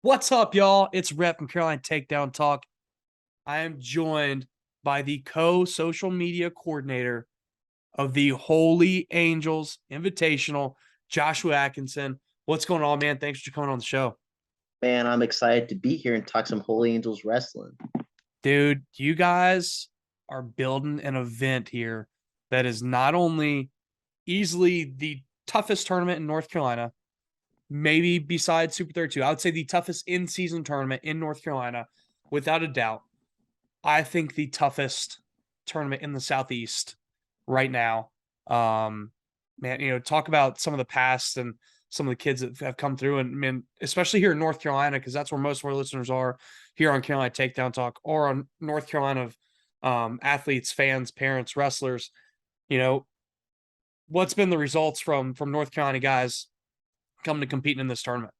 What's up, y'all? It's Rep from Carolina Takedown Talk. I am joined by the co-social media coordinator of the Holy Angels Invitational, Joshua Atkinson. What's going on, man? Thanks for coming on the show. Man, I'm excited to be here and talk some Holy Angels wrestling. Dude, you guys are building an event here that is not only easily the toughest tournament in North Carolina, maybe besides Super 32. I would say the toughest in-season tournament in North Carolina, without a doubt. I think the toughest tournament in the Southeast right now. Man, talk about some of the past and some of the kids that have come through, and I mean, especially here in North Carolina, because that's where most of our listeners are here on Carolina Takedown Talk or on North Carolina athletes, fans, parents, wrestlers. You know, what's been the results from North Carolina guys coming to competing in this tournament?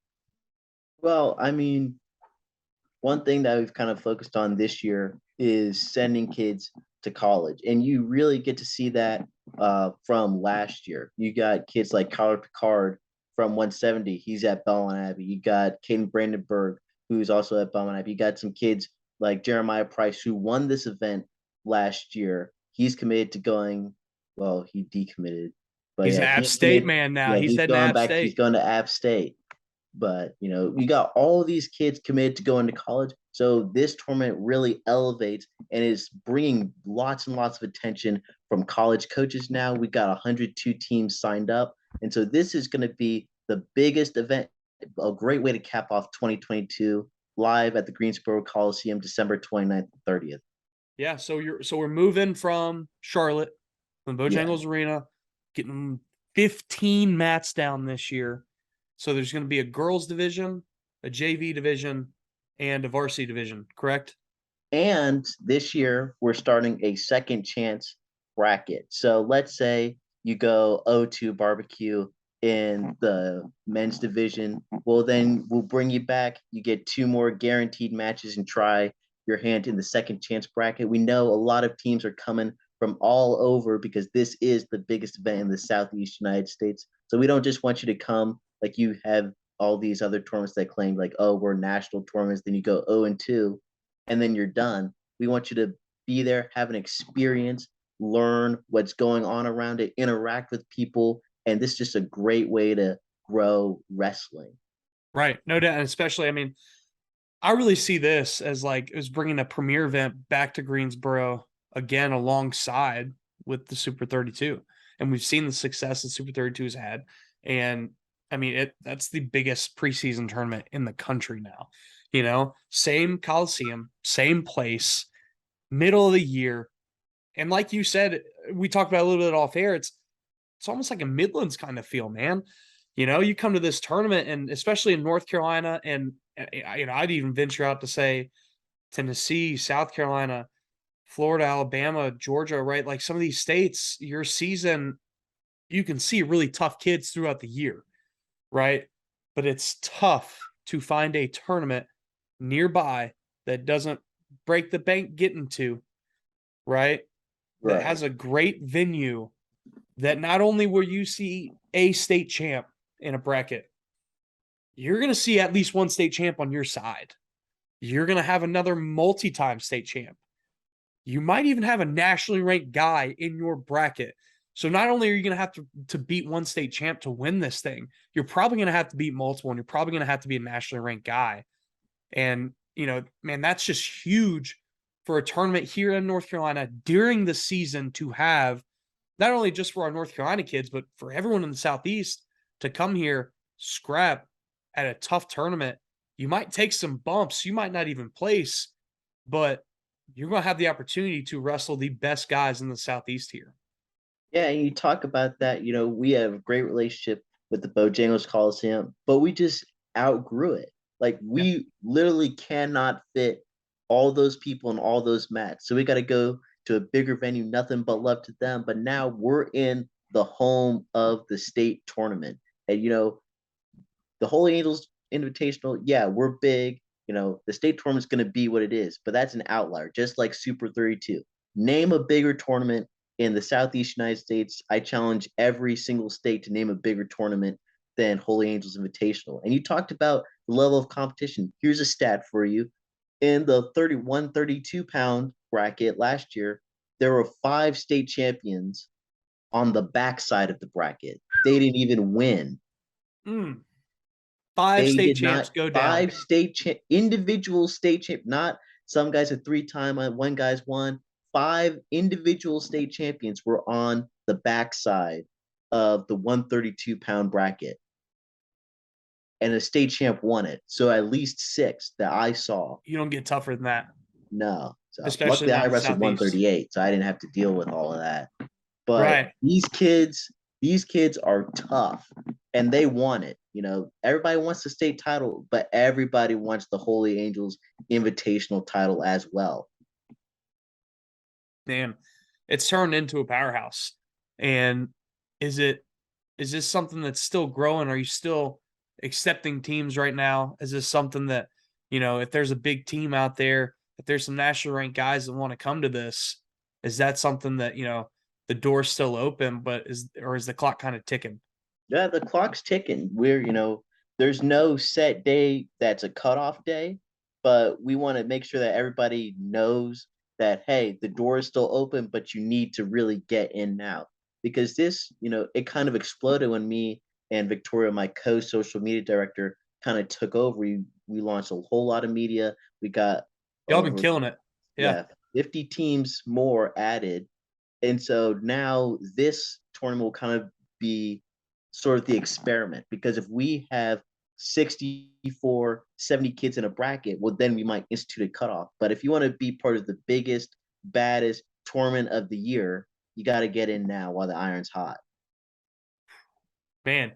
Well, I mean, one thing that we've kind of focused on this year is sending kids to college. And you really get to see that from last year. You got kids like Kyler Picard from 170. He's at Belmont Abbey. You got Caden Brandenburg, who's also at Belmont Abbey. You got some kids like Jeremiah Price, who won this event last year. He's committed to going, well, he decommitted. But He's yeah, an App he State committed. man now. Yeah, He's he's heading to going App back. He's State. going to App State. But we got all of these kids committed to going to college. So this tournament really elevates and is bringing lots and lots of attention from college coaches. Now we got 102 teams signed up, and so this is going to be the biggest event, a great way to cap off 2022 live at the Greensboro Coliseum, December 29th and 30th. Yeah, so we're moving from Charlotte, from Yeah, Bojangles Arena, getting 15 mats down this year. So there's going to be a girls division, a JV division, and a varsity division, correct? and this year we're starting a second chance bracket. So let's say you go 0-2 barbecue in the men's division. Well, then we'll bring you back. You get two more guaranteed matches and try your hand in the second chance bracket. We know a lot of teams are coming from all over because this is the biggest event in the Southeast United States. So we don't just want you to come like you have all these other tournaments that claim like, oh, we're national tournaments. Then you go 0-2 and then you're done. We want you to be there, have an experience, learn what's going on around it, interact with people. And this is just a great way to grow wrestling. Right, no doubt. And especially, I mean, I really see this as bringing a premier event back to Greensboro again alongside with the Super 32. And we've seen the success that Super 32 has had. And I mean, that's the biggest preseason tournament in the country now. Same Coliseum, same place, middle of the year. And like you said, we talked about a little bit off air. It's almost like a Midlands kind of feel, man. You come to this tournament, and especially in North Carolina, and I'd even venture out to say Tennessee, South Carolina, Florida, Alabama, Georgia, right? Like some of these states, your season, you can see really tough kids throughout the year, right? But it's tough to find a tournament nearby that doesn't break the bank getting to, right? That Right. has a great venue that not only will you see a state champ in a bracket, you're going to see at least one state champ on your side. You're going to have another multi-time state champ. You might even have a nationally ranked guy in your bracket. So not only are you going to have to beat one state champ to win this thing, you're probably going to have to beat multiple, and you're probably going to have to be a nationally ranked guy. And, man, that's just huge for a tournament here in North Carolina during the season to have, not only just for our North Carolina kids, but for everyone in the Southeast to come here, scrap at a tough tournament. You might take some bumps, you might not even place, but you're going to have the opportunity to wrestle the best guys in the Southeast here. Yeah, and you talk about that. We have a great relationship with the Bojangles Coliseum, but we just outgrew it. Like Yeah. we literally cannot fit all those people and all those mats. So we got to go to a bigger venue, nothing but love to them. But now we're in the home of the state tournament. And the Holy Angels Invitational, yeah, we're big. The state tournament's going to be what it is, but that's an outlier, just like Super 32. Name a bigger tournament in the Southeast United States. I challenge every single state to name a bigger tournament than Holy Angels Invitational. And you talked about the level of competition. Here's a stat for you. In the 31, 32-pound bracket last year, there were 5 state champions on the backside of the bracket. They didn't even win. Mm. Five They state did champs not. go down. 5 individual state champ, not some guys a 3-time, one guy's won. 5 individual state champions were on the backside of the 132-pound bracket, and a state champ won it. So at least 6 that I saw. You don't get tougher than that, No. So especially luckily not I in the wrestled Southeast. 138, so I didn't have to deal with all of that. But Right. these kids are tough and they want it. Everybody wants the state title, but everybody wants the Holy Angels Invitational title as well. Man, it's turned into a powerhouse. And is it is this something that's still growing? Are you still accepting teams right now? Is this something that, if there's a big team out there, if there's some national ranked guys that want to come to this, is that something that, the door's still open, but is the clock kind of ticking? Yeah, the clock's ticking. There's no set day that's a cutoff day, but we want to make sure that everybody knows that, hey, the door is still open, but you need to really get in now. Because this, it kind of exploded when me and Victoria, my co-social media director, kind of took over. We launched a whole lot of media. We got Y'all been over, killing it. Yeah. yeah, 50 teams more added. And so now this tournament will kind of be sort of the experiment, because if we have 64, 70 kids in a bracket, well, then we might institute a cutoff. But if you want to be part of the biggest, baddest tournament of the year, you got to get in now while the iron's hot. Man,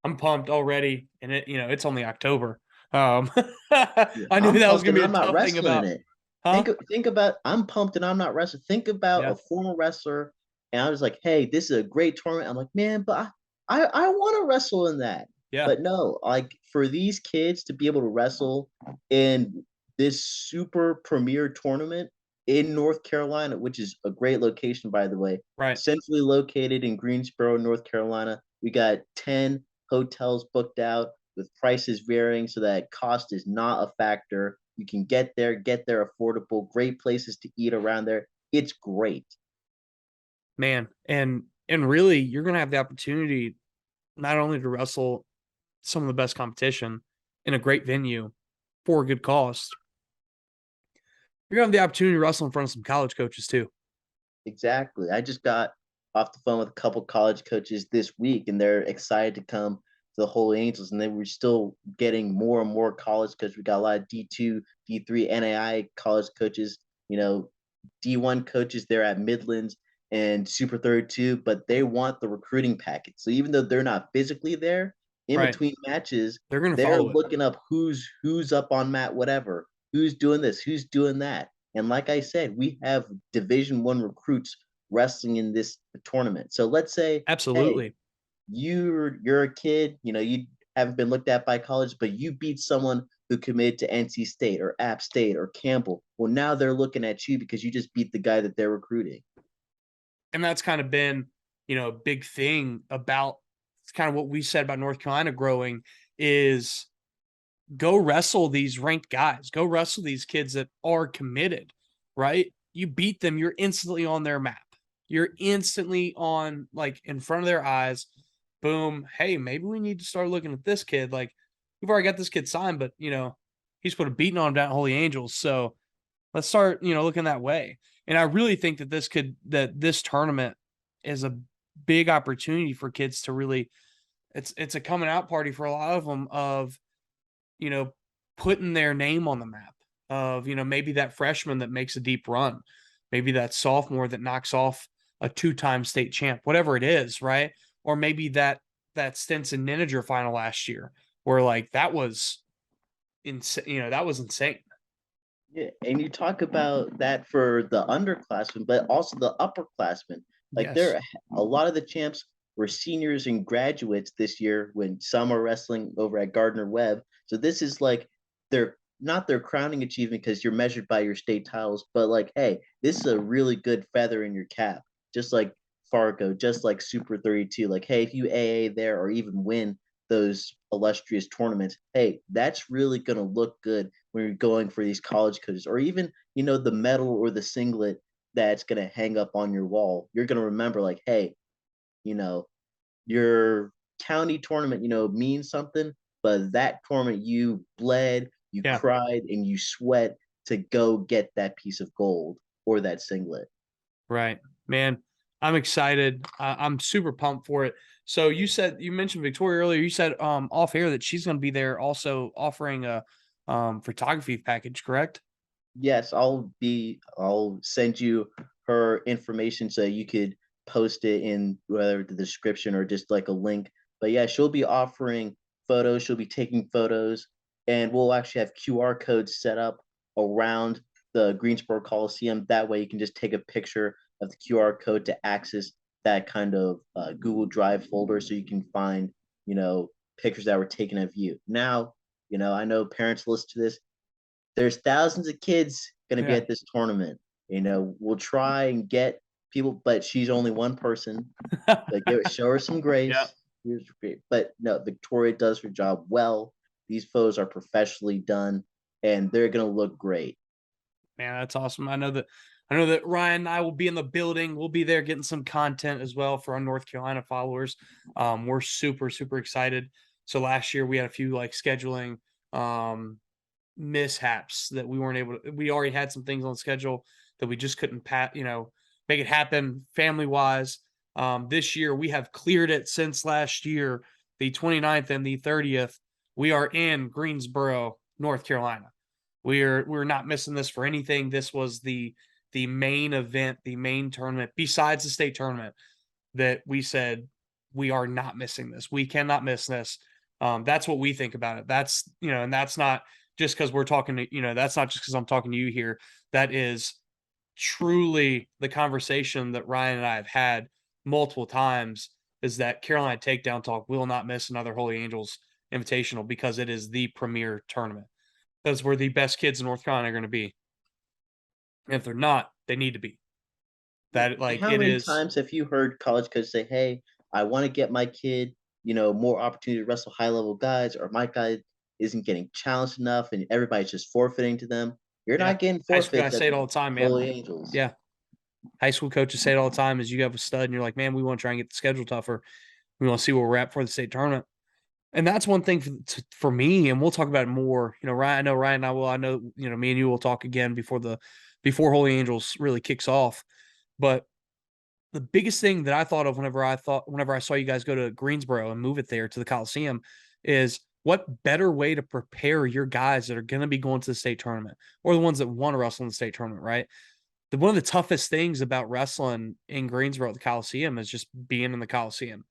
I'm pumped already. And it's only October. Um Yeah, I knew I'm that was pumped gonna and be a I'm not tough thing wrestling in about, it. huh? Think about, I'm pumped and I'm not wrestling. Think about a Yeah. former wrestler, and I was like, hey, this is a great tournament. I'm like, man, but I want to wrestle in that. Yeah. But no, like for these kids to be able to wrestle in this super premier tournament in North Carolina, which is a great location, by the way, Right. centrally located in Greensboro, North Carolina. We got 10 hotels booked out with prices varying so that cost is not a factor. You can get there affordable, great places to eat around there. It's great. Man. And really you're gonna have the opportunity not only to wrestle some of the best competition in a great venue for a good cost, you're gonna have the opportunity to wrestle in front of some college coaches too. Exactly. I just got off the phone with a couple college coaches this week, and they're excited to come to the Holy Angels. And then we're still getting more and more college coaches. We got a lot of D2, D3, NAI college coaches, D1 coaches there at Midlands and Super 32, but they want the recruiting package. So even though they're not physically there, in Right. between matches, They're gonna they're follow it. looking up who's up on mat, whatever, who's doing this, who's doing that. And like I said, we have Division 1 recruits wrestling in this tournament. So let's say, hey, Absolutely. you're a kid, you haven't been looked at by college, but you beat someone who committed to NC State or App State or Campbell. Well, now they're looking at you because you just beat the guy that they're recruiting. And that's kind of been, a big thing about, it's kind of what we said about North Carolina growing is go wrestle these ranked guys, go wrestle these kids that are committed, right? You beat them, you're instantly on their map. You're instantly on, like, in front of their eyes. Boom. Hey, maybe we need to start looking at this kid. Like, we've already got this kid signed, but he's put a beating on him down at Holy Angels. So let's start, looking that way. And I really think that this tournament is a big opportunity for kids to really, it's a coming out party for a lot of them of, you know, putting their name on the map of, maybe that freshman that makes a deep run, maybe that sophomore that knocks off a two-time state champ, whatever it is, right? Or maybe that Stinson Ninja final last year where like that was insane, that was insane. Yeah, and you talk about that for the underclassmen, but also the upperclassmen. Like Yes. a lot of the champs were seniors and graduates this year when some are wrestling over at Gardner Webb. So this is like their not their crowning achievement because you're measured by your state titles, but like, hey, this is a really good feather in your cap. Just like Fargo, just like Super 32. Like, hey, if you AA there or even win those illustrious tournaments, hey, that's really going to look good when you're going for these college coaches, or even, the medal or the singlet that's going to hang up on your wall. You're going to remember, like, hey, you know, your county tournament, means something, but that tournament you bled, you Yeah. cried, and you sweat to go get that piece of gold or that singlet. Right. Man, I'm excited. I'm super pumped for it. So you mentioned Victoria earlier. You said off air that she's going to be there also offering a photography package, correct? Yes, I'll send you her information so you could post it in whether the description or just like a link. But yeah, she'll be offering photos, she'll be taking photos, and we'll actually have QR codes set up around the Greensboro Coliseum. That way you can just take a picture of the QR code to access that kind of Google Drive folder so you can find, pictures that were taken of you. Now, I know parents listen to this, there's thousands of kids going to be Yeah. at this tournament. We'll try and get people, but she's only one person. Like, show her some Yeah. grace. Here's great. But no, Victoria does her job well. These photos are professionally done, and they're going to look great. Man, that's awesome. I know that Ryan and I will be in the building. We'll be there getting some content as well for our North Carolina followers. We're super, super excited. So last year we had a few like scheduling um mishaps that we weren't able to. We already had some things on schedule that we just couldn't make it happen family wise. This year we have cleared it since last year, the 29th and the 30th. We are in Greensboro, North Carolina. We're not missing this for anything. This was the main event, the main tournament besides the state tournament that we said we are not missing this. We cannot miss this. That's what we think about it. That's and that's not just because we're talking to that's not just because I'm talking to you here. That is truly the conversation that Ryan and I have had multiple times. Is that Carolina Takedown Talk will not miss another Holy Angels Invitational because it is the premier tournament. That's where the best kids in North Carolina are going to be. And if they're not, they need to be. Yeah. That And like how it many is. times have you heard college coaches say, "Hey, I want to get my kid, more opportunity to wrestle high level guys, or my guy isn't getting challenged enough, and everybody's just forfeiting to them." You're Yeah, not getting high school forfeits guys at say it the all the time, man. Holy Angels. Yeah, high school coaches say it all the time. Is you have a stud, and you're like, man, we want to try and get the schedule tougher. We want to see where we're at for the state tournament. And that's one thing for me, and we'll talk about it more. Ryan, I know Ryan and I will. I know me and you will talk again before Holy Angels really kicks off. But the biggest thing that I thought of whenever I saw you guys go to Greensboro and move it there to the Coliseum is what better way to prepare your guys that are going to be going to the state tournament or the ones that want to wrestle in the state tournament, right? One of the toughest things about wrestling in Greensboro at the Coliseum is just being in the Coliseum,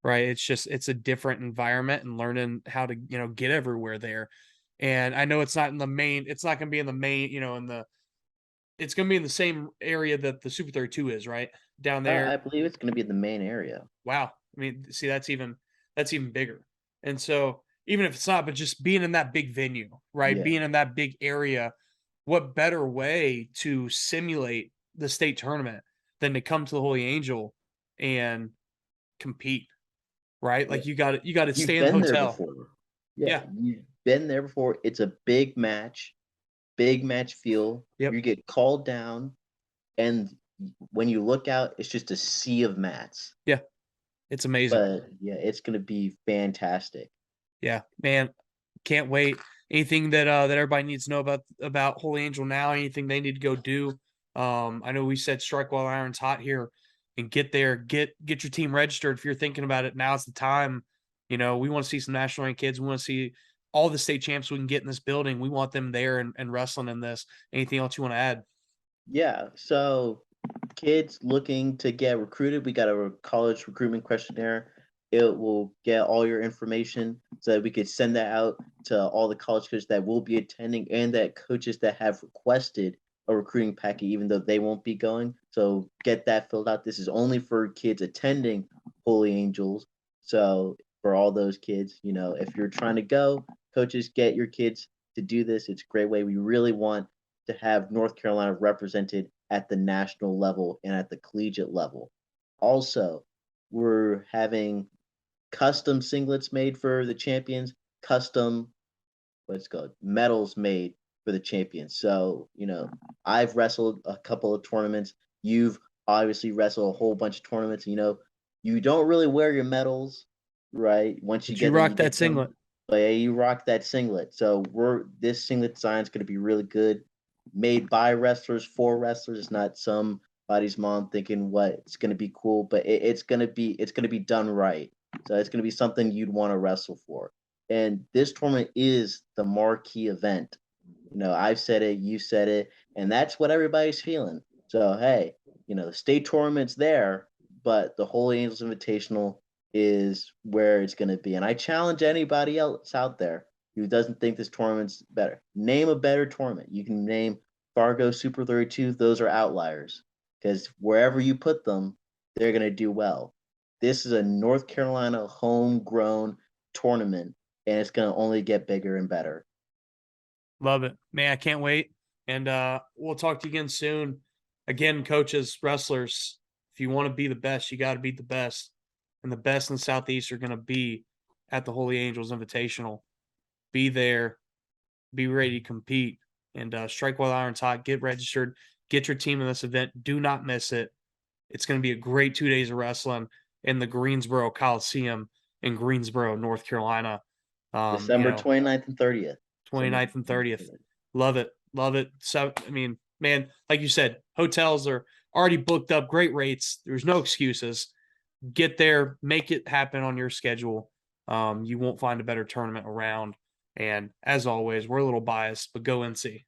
right? It's a different environment and learning how to, get everywhere there. And I know it's not going to be in the main, it's going to be in the same area that the Super 32 is, right? Down I there. believe it's going to be in the main area. Wow. I mean, see, that's even bigger. And so even if it's not, but just being in that big venue, right? Yeah. Being in that big area, what better way to simulate the state tournament than to come to the Holy Angel and compete, right? Yeah. Like you got to You've stay in the been there hotel. before. Yeah, Yeah. you've been there before. It's a big match feel. Yep. You get called down, and when you look out, it's just a sea of mats. Yeah. It's amazing. But yeah, it's gonna be fantastic. Yeah, man, can't wait. Anything that everybody needs to know about Holy Angel now? Anything they need to go do? I know we said strike while iron's hot here, and get there, get your team registered. If you're thinking about it, now's the time. We want to see some national ranked kids. We want to see all the state champs we can get in this building. We want them there and wrestling in this. Anything else you want to add? Yeah, so kids looking to get recruited, we got a college recruitment questionnaire. It will get all your information so that we could send that out to all the college coaches that will be attending and that coaches that have requested a recruiting packet, even though they won't be going. So get that filled out. This is only for kids attending Holy Angels. So for all those kids, if you're trying to go, coaches, get your kids to do this. It's a great way. We really want to have North Carolina represented at the national level and at the collegiate level. Also, we're having custom singlets made for the champions, custom what's called medals made for the champions. So, I've wrestled a couple of tournaments. You've obviously wrestled a whole bunch of tournaments. You don't really wear your medals, right? Once you But you get them, you rock that get them. singlet. But yeah, you rock that singlet. So this singlet design is going to be really good. Made by wrestlers for wrestlers. It's not somebody's mom thinking what it's going to be cool, but it's gonna be done right. So it's going to be something you'd want to wrestle for. And this tournament is the marquee event. I've said it, you said it, and that's what everybody's feeling. So hey, the state tournament's there, but the Holy Angels Invitational is where it's going to be. And I challenge anybody else out there who doesn't think this tournament's better. Name a better tournament. You can name Fargo Super 32. Those are outliers because wherever you put them, they're going to do well. This is a North Carolina homegrown tournament, and it's going to only get bigger and better. Love it. Man, I can't wait. And we'll talk to you again soon. Again, coaches, wrestlers, if you want to be the best, you got to beat the best. And the best in the Southeast are going to be at the Holy Angels Invitational. Be there, be ready to compete, and strike while the iron's hot. Get registered, get your team in this event. Do not miss it. It's going to be a great 2 days of wrestling in the Greensboro Coliseum in Greensboro, North Carolina. December 29th and 30th. 29th and 30th. Love it. Love it. So, I mean, man, like you said, hotels are already booked up, great rates. There's no excuses. Get there, make it happen on your schedule. You won't find a better tournament around. And as always, we're a little biased, but go NC.